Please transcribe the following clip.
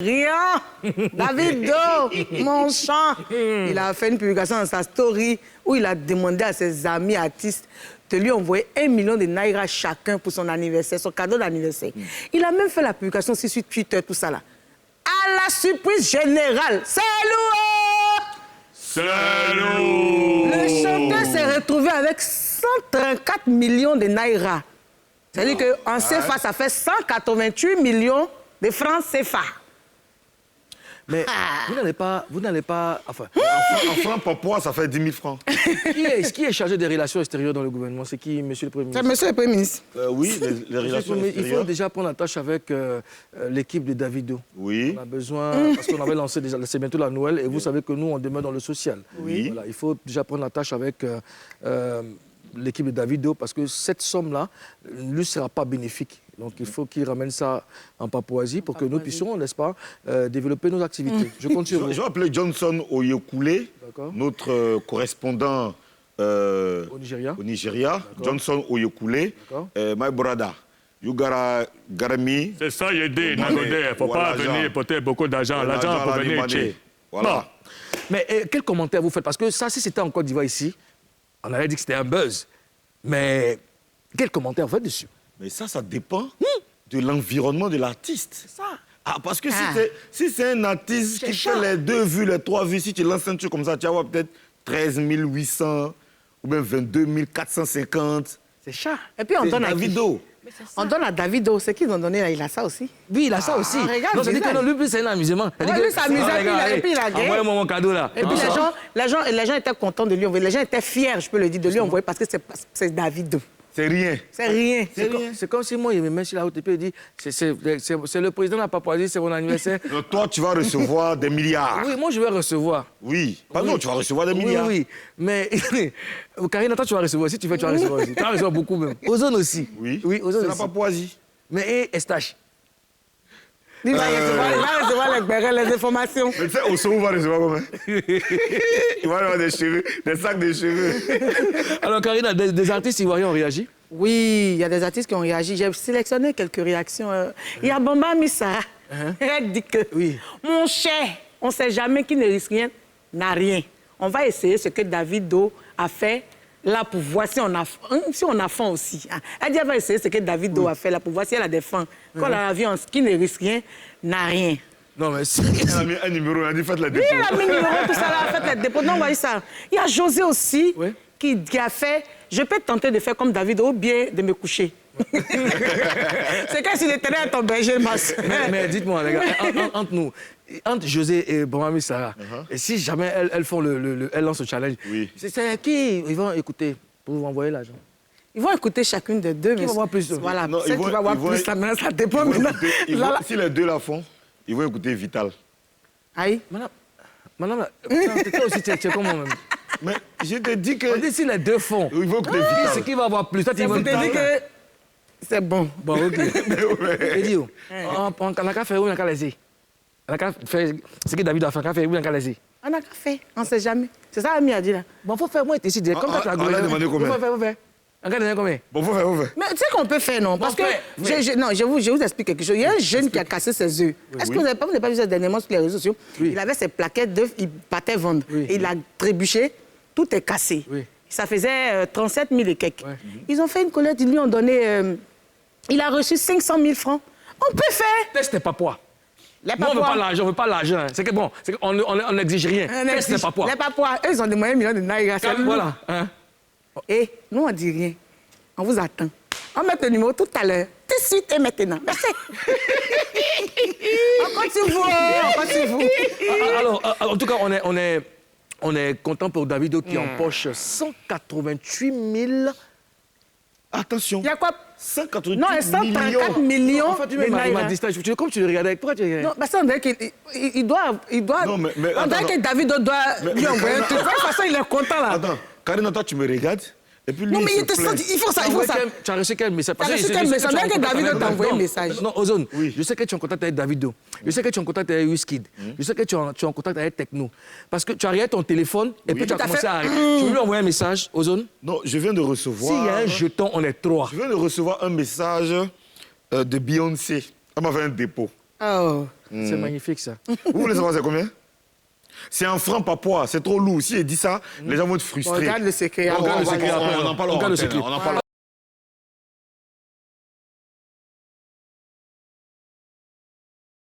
Rien. Davido, mon chant. Il a fait une publication dans sa story où il a demandé à ses amis artistes de lui envoyer 1 million de naira chacun pour son anniversaire, son cadeau d'anniversaire. Il a même fait la publication aussi sur Twitter, tout ça là. À la surprise générale, c'est lourd! C'est lourd! Le chanteur s'est retrouvé avec 134 millions de naira. C'est-à-dire qu'en CFA, ça fait 188 millions de francs CFA. Mais vous n'allez pas... Enfin, en francs papois, ça fait 10 000 francs. Qui est chargé des relations extérieures dans le gouvernement? C'est qui, monsieur le Premier ministre? C'est monsieur le Premier ministre. Oui, les relations extérieures. Il faut déjà prendre la tâche avec l'équipe de Davido. Oui. On a besoin, parce qu'on avait lancé déjà, c'est bientôt la Noël, et vous savez que nous, on demeure dans le social. Oui. Voilà, il faut déjà prendre la tâche avec l'équipe de Davido, parce que cette somme-là ne lui sera pas bénéfique. Donc, il faut qu'il ramène ça en Papouasie pour que nous puissions, n'est-ce pas, développer nos activités. Je compte sur vous. Je vais appeler Johnson Oyekoule, notre correspondant au Nigeria. Johnson Oyekoule, my brother. Yugara Garami. C'est ça, Yédé, Nagodé. Il ne faut pas venir porter beaucoup d'argent. L'argent pour venir chez. Voilà. Bon. Mais quel commentaire vous faites? Parce que ça, si c'était en Côte d'Ivoire ici, on aurait dit que c'était un buzz. Mais quel commentaire vous faites dessus? Mais ça dépend de l'environnement de l'artiste. C'est ça. Ah, parce que si c'est un artiste qui fait les 2 vues, les 3 vues, si tu lances un truc comme ça, tu vas avoir peut-être 13 800 ou même 22 450. C'est ça. Et puis on donne à Davido. On donne à Davido. C'est qu'ils ont donné là, il a ça aussi. Oui, il a ça aussi. Regarde, non, ça dit que non, lui, c'est un amusement. Ouais, lui, c'est amusant, et puis il a gagné. Envoyez-moi mon cadeau, là. Et puis les gens étaient contents de lui envoyer. Les gens étaient fiers, je peux le dire, de lui envoyer parce que c'est Davido. C'est rien. C'est rien. C'est comme si moi, il me met sur la route et puis il dit c'est le président de la Papouasie, c'est mon anniversaire. Donc, toi, tu vas recevoir des milliards. Oui, moi, je vais recevoir. Oui. Pardon, tu vas recevoir des milliards. Oui. Mais, Karine, toi, tu vas recevoir aussi. Tu vas recevoir aussi. Tu vas recevoir beaucoup même. Ozone aussi. Oui. Ozone c'est aussi. la Papouasie. Mais, Estache. Il va recevoir les informations. Mais tu sais, Osso va recevoir combien? Il va avoir des cheveux, des sacs de cheveux. Alors, Karine, des artistes ivoiriens ont réagi? Oui, il y a des artistes qui ont réagi. J'ai sélectionné quelques réactions. Il y a Bamba Missa. Elle dit que, mon cher, on ne sait jamais qui ne risque rien, n'a rien. On va essayer ce que Davido a fait là pour voir si on a faim aussi. Elle dit qu'elle va essayer ce que Davido a fait là pour voir si elle a des faim. Quand elle a vu qui ne risque rien, n'a rien. Non, mais c'est... Elle a mis un numéro, elle a dit faites les dépôts. Oui, elle a mis le numéro, tout ça, elle a fait les dépôts. Non, voyez ça. Il y a José aussi qui a fait... Je peux tenter de faire comme Davido ou bien de me coucher. C'est comme si le terrain est ton berger, masse. Mais dites-moi, les gars, entre nous, entre José et Bamba Sarah, et si jamais elles font elles lancent le challenge, c'est qui ils vont écouter pour vous envoyer l'argent? Ils vont écouter chacune des deux. Qui va voir plus? Voilà, celle qui va voir plus, ça dépend. Si les deux la font, ils vont écouter Vital. Aïe. Madame, toi aussi, tu es comme moi-même. Mais je te dis que... On dit si les deux font. Ils vont écouter Vital. C'est qui va avoir plus? Toi, tu Je te dis que c'est bon. Bon, OK. Et dis, on a qu'à faire où on a qu'à laisser? On a qu'à faire ce que David a fait, on a qu'à faire où on a qu'à laisser? On a qu'à faire, on ne sait jamais. C'est ça, Ami a dit là. Bon, faut faire, moi, tu es ici, comme ça, tu as demandé combien? Faut faire. On a demandé combien? Bon, faut faire. Mais tu sais qu'on peut faire, non? Parce que, je vous explique quelque chose. Il y a un jeune qui a cassé ses œufs. Est-ce que vous n'avez pas vu ça dernièrement sur les réseaux sociaux? Il avait ses plaquettes d'œufs, il partait vendre. Et il a trébuché, tout est cassé. Ça faisait 37 000 et quelques. Ils ont fait une collecte, ils lui ont donné... il a reçu 500 000 francs. On peut faire. Test n'est pas poids. Les Moi, on ne veut pas l'argent. C'est que bon, on n'exige rien. Test n'est pas poids. Les Papouas, eux, ils ont demandé 1 million de naira. Voilà. Et nous, on ne dit rien. On vous attend. On met le numéro tout à l'heure, tout de suite et maintenant. Merci. On compte sur vous. Alors, en tout cas, on est content pour Davido qui empoche 188 000... Attention. Il y a quoi? 188 non, 134 millions. En fait, tu m'as distrait. Comme tu le regardais, pourquoi tu regardais? Non, parce qu'on dirait qu'il doit... Non, mais on dirait que Davido doit lui envoyer un truc. De toute façon, il est content là. Attends, Karine, toi, tu me regardes. Et puis lui, non, mais il faut ça. Tu as reçu quel message? Tu as reçu quel message? On dirait que Davido t'a envoyé un message. Non, Ozone, je sais que tu es en contact avec Davido. Je sais que tu es en contact avec Wizkid. Je sais que tu es en contact avec Techno. Parce que tu as regardé ton téléphone et puis tu as commencé à... Tu veux lui envoyer un message, Ozone? Non, je viens de recevoir... S'il y a un jeton, on est 3. Je viens de recevoir un message de Beyoncé. Elle m'a fait un dépôt. Oh. C'est magnifique, ça. Vous voulez savoir c'est combien? C'est en francs papouas, c'est trop lourd. Si il dit ça, les gens vont être frustrés. On regarde le secret. On en parle.